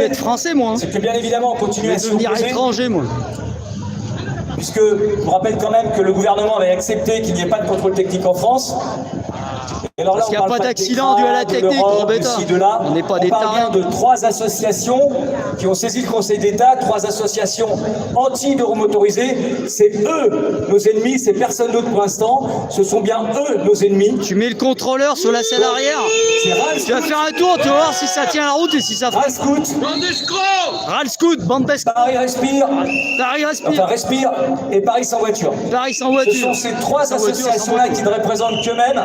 vais être français, moi. C'est que bien évidemment, on continue à s'y devenir opposer. étranger, moi. Puisque je vous rappelle quand même que le gouvernement avait accepté qu'il n'y ait pas de contrôle technique en France. Et alors là, Parce qu'il n'y a pas d'accident dû à la technique, gros bêta. On n'est pas des tarés. On parle bien de 3 associations qui ont saisi le Conseil d'État, 3 associations anti-neuromotorisées. C'est eux nos ennemis, c'est personne d'autre pour l'instant. Ce sont bien eux nos ennemis. Tu mets le contrôleur sur la selle arrière. Tu vas faire un tour, tu vas voir si ça tient la route et si ça Ras scout. Bande d'escrocs. Ras scout, bande d'escrocs. Paris respire. Paris respire. Enfin respire et Paris sans voiture. Paris sans voiture. Ce sont ces 3 associations-là qui ne représentent qu'eux-mêmes.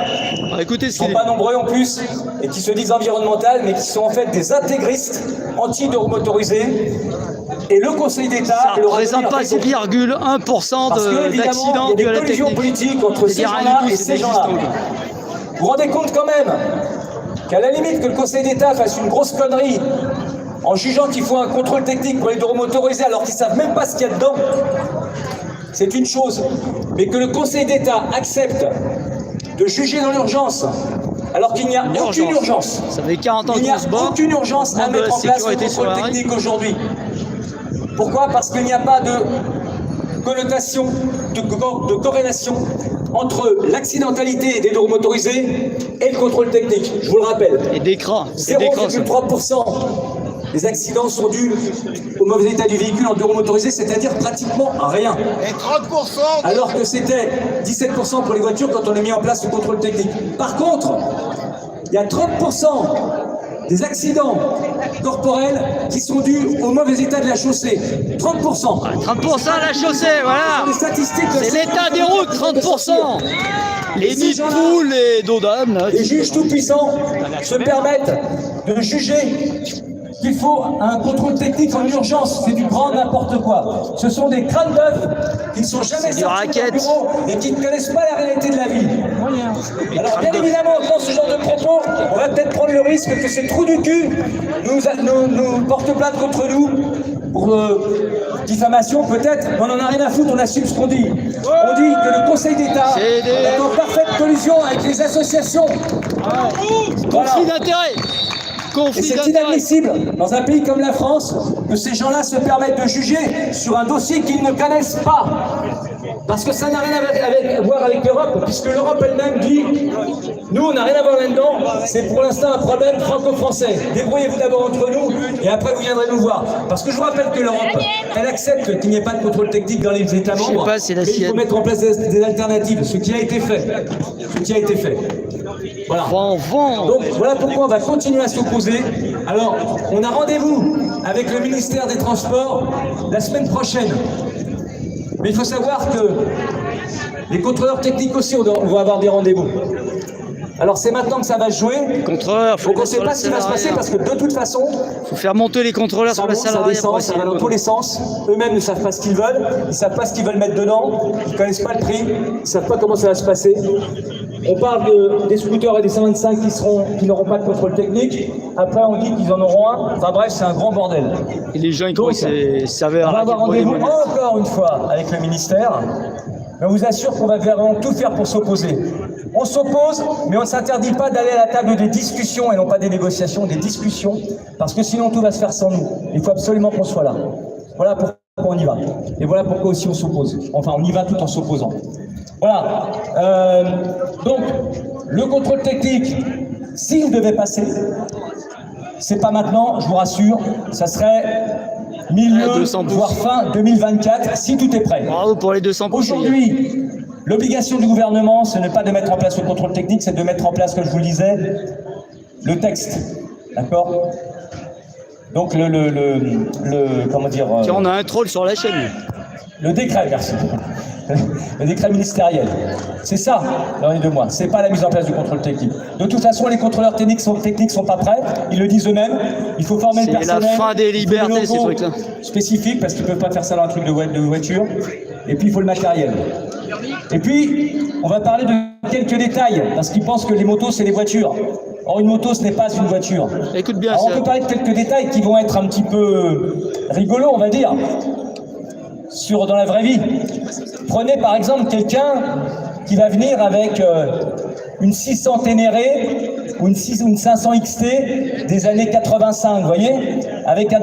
Écoutez, Ils ne sont pas nombreux en plus et qui se disent environnementales, mais qui sont en fait des intégristes anti-neuromotorisés. Et le Conseil d'État ça ne représente pas 0,1% d'accidents dû à la technique. Politique entre ces gens-là et ces gens-là. Vous vous rendez compte quand même qu'à la limite que le Conseil d'État fasse une grosse connerie en jugeant qu'il faut un contrôle technique pour les neuromotorisés alors qu'ils ne savent même pas ce qu'il y a dedans, c'est une chose. Mais que le Conseil d'État accepte de juger dans l'urgence, alors qu'il n'y a aucune urgence. Ça fait 40 ans Il n'y a qu'on se bat. aucune urgence à mettre en place le contrôle technique aujourd'hui. Pourquoi? Parce qu'il n'y a pas de connotation, de corrélation entre l'accidentalité des neuromotorisés et le contrôle technique. Je vous le rappelle. Et d'écran. 0,3% des accidents sont dus au mauvais état du véhicule en neuromotorisé, c'est-à-dire pratiquement rien. Et 30%. Alors que c'était 17% pour les voitures quand on a mis en place le contrôle technique. Par contre, il y a 30% des accidents corporels qui sont dus au mauvais état de la chaussée. 30%. 30% à la chaussée, voilà. C'est l'état des routes, 30%. Les nids de poules, les dos d'âne. Les juges tout-puissants se permettent de juger qu'il faut un contrôle technique en urgence. C'est du grand n'importe quoi. Ce sont des crânes d'œufs qui ne sont jamais sortis de leur bureau et qui ne connaissent pas la réalité de la vie. Alors bien évidemment, dans ce genre de propos, on va peut-être prendre le risque que ces trous du cul nous portent plainte contre nous pour diffamation peut-être, mais on n'en a rien à foutre, on assume ce qu'on dit. On dit que le Conseil d'État est en parfaite collusion avec les associations. Conflit d'intérêts. Et c'est inadmissible dans un pays comme la France que ces gens-là se permettent de juger sur un dossier qu'ils ne connaissent pas. Parce que ça n'a rien à voir avec l'Europe, puisque l'Europe elle-même dit « Nous, on n'a rien à voir là-dedans, c'est pour l'instant un problème franco-français. Débrouillez-vous d'abord entre nous, et après vous viendrez nous voir. » Parce que je vous rappelle que l'Europe, elle accepte qu'il n'y ait pas de contrôle technique dans les États membres, mais il faut mettre en place des alternatives, ce qui a été fait. Ce qui a été fait. Voilà. Donc voilà pourquoi on va continuer à s'opposer. Alors, on a rendez-vous avec le ministère des Transports la semaine prochaine. Mais il faut savoir que les contrôleurs techniques aussi, on va avoir des rendez-vous. Alors c'est maintenant que ça va se jouer. Contrôleurs, donc on ne sait pas ce qui va se passer parce que de toute façon, il faut faire monter les contrôleurs sur la salle arrière. Ça va dans tous les sens. Eux-mêmes ne savent pas ce qu'ils veulent. Ils ne savent pas ce qu'ils veulent mettre dedans. Ils ne connaissent pas le prix. Ils ne savent pas comment ça va se passer. On parle des scooters et des 125 qui n'auront pas de contrôle technique. Après, on dit qu'ils en auront un. Enfin bref, c'est un grand bordel. Et les gens, ils croient que ça va. On va avoir rendez-vous encore une fois avec le ministère. Mais on vous assure qu'on va vraiment tout faire pour s'opposer. On s'oppose, mais on ne s'interdit pas d'aller à la table des discussions et non pas des négociations, des discussions, parce que sinon tout va se faire sans nous. Il faut absolument qu'on soit là. Voilà pourquoi on y va. Et voilà pourquoi aussi on s'oppose. Enfin, on y va tout en s'opposant. Voilà. Donc, le contrôle technique, s'il devait passer, c'est pas maintenant, je vous rassure, ça serait milieu, voire fin 2024, si tout est prêt. Bravo pour les 200%. Aujourd'hui, l'obligation du gouvernement, ce n'est pas de mettre en place le contrôle technique, c'est de mettre en place, comme je vous le disais, le texte. D'accord? Donc comment dire... Tiens, on a un troll sur la chaîne. Le décret, merci. Le décret ministériel. C'est ça, dans les 2 mois. C'est pas la mise en place du contrôle technique. De toute façon, les contrôleurs techniques sont pas prêts. Ils le disent eux-mêmes. Il faut former le personnel. C'est la fin des libertés, ces trucs-là. Spécifiques, parce qu'ils ne peuvent pas faire ça dans un truc de voiture. Et puis, il faut le matériel. Et puis, on va parler de quelques détails, parce qu'ils pensent que les motos, c'est des voitures. Or, une moto, ce n'est pas une voiture. Écoute bien. Alors, on peut parler de quelques détails qui vont être un petit peu rigolos, on va dire, dans la vraie vie. Prenez par exemple quelqu'un qui va venir avec une 600 Ténéré ou une 500 XT des années 85, vous voyez, avec un